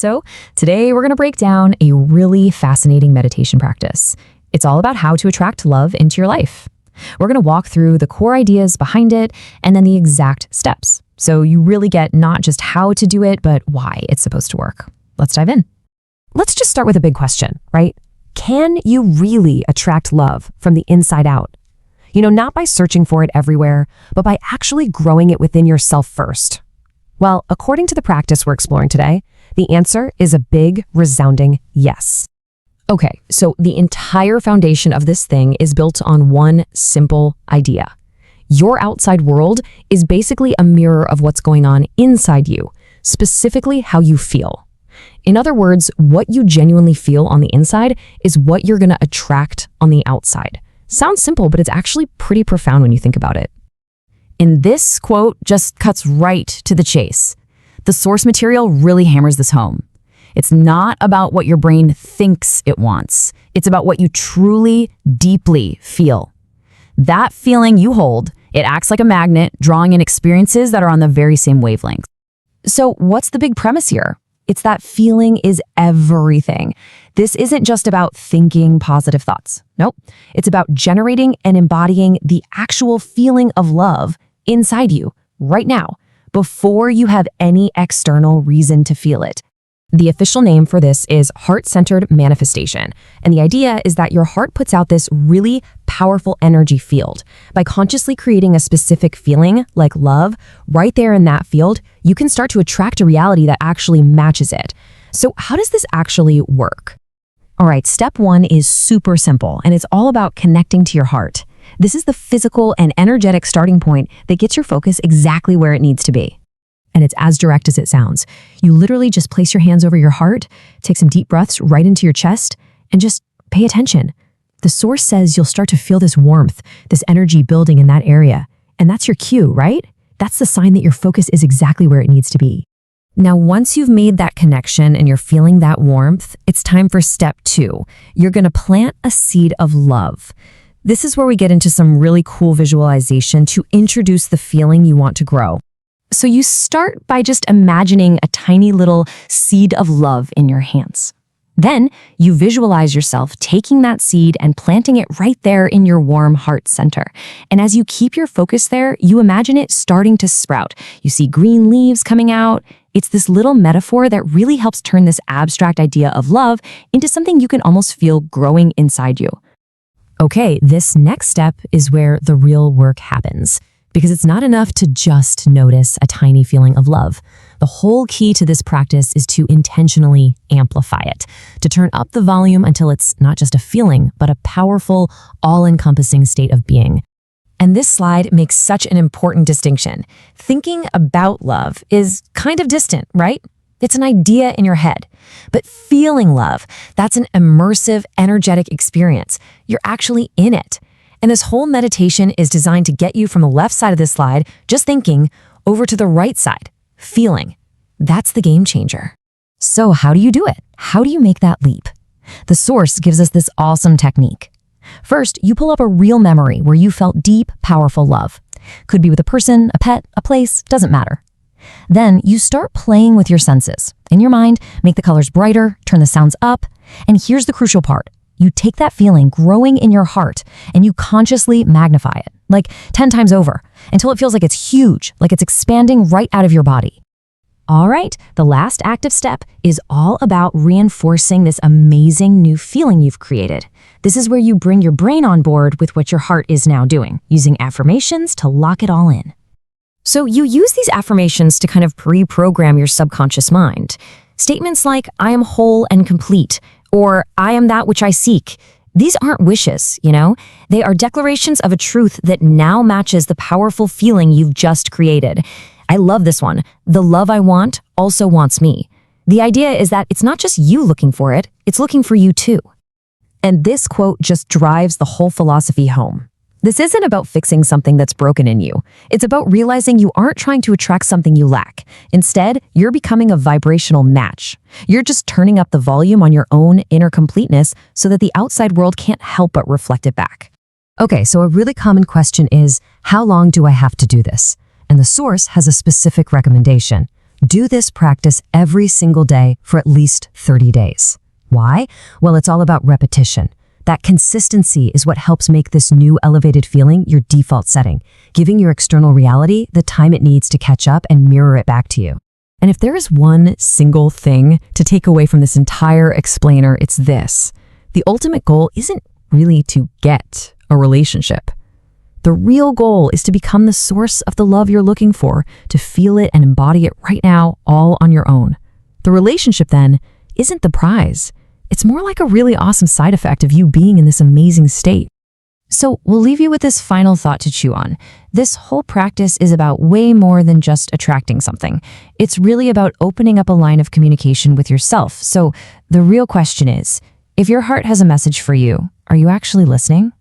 So today we're going to break down a really fascinating meditation practice. It's all about how to attract love into your life. We're going to walk through the core ideas behind it and then the exact steps. So you really get not just how to do it, but why it's supposed to work. Let's dive in. Let's just start with a big question, right? Can you really attract love from the inside out? Not by searching for it everywhere, but by actually growing it within yourself first. Well, according to the practice we're exploring today, the answer is a big, resounding yes. Okay, so the entire foundation of this thing is built on one simple idea. Your outside world is basically a mirror of what's going on inside you, specifically how you feel. In other words, what you genuinely feel on the inside is what you're going to attract on the outside. Sounds simple, but it's actually pretty profound when you think about it. And this quote just cuts right to the chase. The source material really hammers this home. It's not about what your brain thinks it wants. It's about what you truly, deeply feel. That feeling you hold, it acts like a magnet, drawing in experiences that are on the very same wavelength. So what's the big premise here? It's that feeling is everything. This isn't just about thinking positive thoughts. Nope. It's about generating and embodying the actual feeling of love inside you right now, before you have any external reason to feel it. The official name for this is heart-centered manifestation. And the idea is that your heart puts out this really powerful energy field. By consciously creating a specific feeling, like love, right there in that field, you can start to attract a reality that actually matches it. So how does this actually work? All right, step one is super simple, and it's all about connecting to your heart. This is the physical and energetic starting point that gets your focus exactly where it needs to be. And it's as direct as it sounds. You literally just place your hands over your heart, take some deep breaths right into your chest, and just pay attention. The source says you'll start to feel this warmth, this energy building in that area. And that's your cue, right? That's the sign that your focus is exactly where it needs to be. Now, once you've made that connection and you're feeling that warmth, it's time for step two. You're going to plant a seed of love. This is where we get into some really cool visualization to introduce the feeling you want to grow. So you start by just imagining a tiny little seed of love in your hands. Then you visualize yourself taking that seed and planting it right there in your warm heart center. And as you keep your focus there, you imagine it starting to sprout. You see green leaves coming out. It's this little metaphor that really helps turn this abstract idea of love into something you can almost feel growing inside you. Okay, this next step is where the real work happens. Because it's not enough to just notice a tiny feeling of love. The whole key to this practice is to intentionally amplify it, to turn up the volume until it's not just a feeling, but a powerful, all-encompassing state of being. And this slide makes such an important distinction. Thinking about love is kind of distant, right? It's an idea in your head. But feeling love, that's an immersive, energetic experience. You're actually in it. And this whole meditation is designed to get you from the left side of this slide, just thinking, over to the right side, feeling. That's the game changer. So how do you do it? How do you make that leap? The source gives us this awesome technique. First, you pull up a real memory where you felt deep, powerful love. Could be with a person, a pet, a place, doesn't matter. Then you start playing with your senses. In your mind, make the colors brighter, turn the sounds up, and here's the crucial part. You take that feeling growing in your heart and you consciously magnify it, like 10 times over, until it feels like it's huge, like it's expanding right out of your body. All right, the last active step is all about reinforcing this amazing new feeling you've created. This is where you bring your brain on board with what your heart is now doing, using affirmations to lock it all in. So you use these affirmations to kind of pre-program your subconscious mind. Statements like, I am whole and complete, or I am that which I seek. These aren't wishes, They are declarations of a truth that now matches the powerful feeling you've just created. I love this one. The love I want also wants me. The idea is that it's not just you looking for it, it's looking for you too. And this quote just drives the whole philosophy home. This isn't about fixing something that's broken in you. It's about realizing you aren't trying to attract something you lack. Instead, you're becoming a vibrational match. You're just turning up the volume on your own inner completeness so that the outside world can't help but reflect it back. Okay, so a really common question is, how long do I have to do this? And the source has a specific recommendation. Do this practice every single day for at least 30 days. Why? Well, it's all about repetition. That consistency is what helps make this new elevated feeling your default setting, giving your external reality the time it needs to catch up and mirror it back to you. And if there is one single thing to take away from this entire explainer, it's this. The ultimate goal isn't really to get a relationship. The real goal is to become the source of the love you're looking for, to feel it and embody it right now, all on your own. The relationship, then, isn't the prize. It's more like a really awesome side effect of you being in this amazing state. So we'll leave you with this final thought to chew on. This whole practice is about way more than just attracting something. It's really about opening up a line of communication with yourself. So the real question is, if your heart has a message for you, are you actually listening?